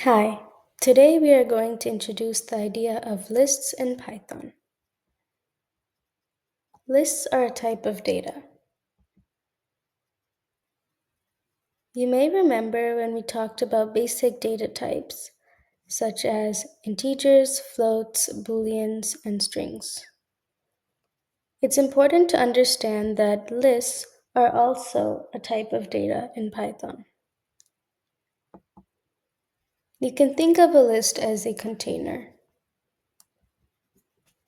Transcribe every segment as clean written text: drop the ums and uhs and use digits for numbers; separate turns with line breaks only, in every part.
Hi, today we are going to introduce the idea of lists in Python. Lists are a type of data. You may remember when we talked about basic data types, such as integers, floats, booleans, and strings. It's important to understand that lists are also a type of data in Python. You can think of a list as a container.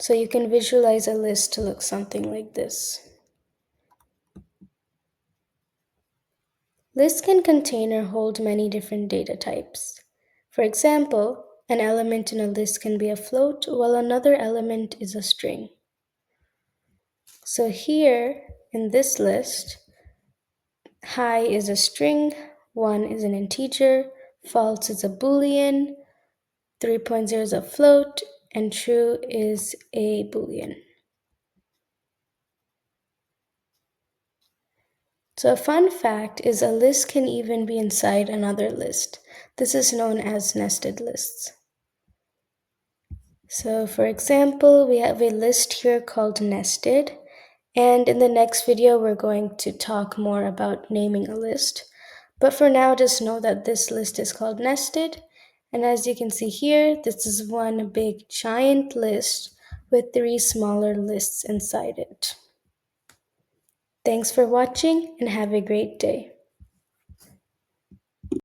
So you can visualize a list to look something like this. Lists can contain or hold many different data types. For example, an element in a list can be a float, while another element is a string. So here, in this list, high is a string, 1 is an integer, false is a boolean, 3.0 is a float, and true is a boolean. So a fun fact is a list can even be inside another list. This is known as nested lists. So for example, we have a list here called nested, and in the next video we're going to talk more about naming a list. But for now, just know that this list is called nested, and as you can see here, this is one big giant list with 3 smaller lists inside it. Thanks for watching and have a great day.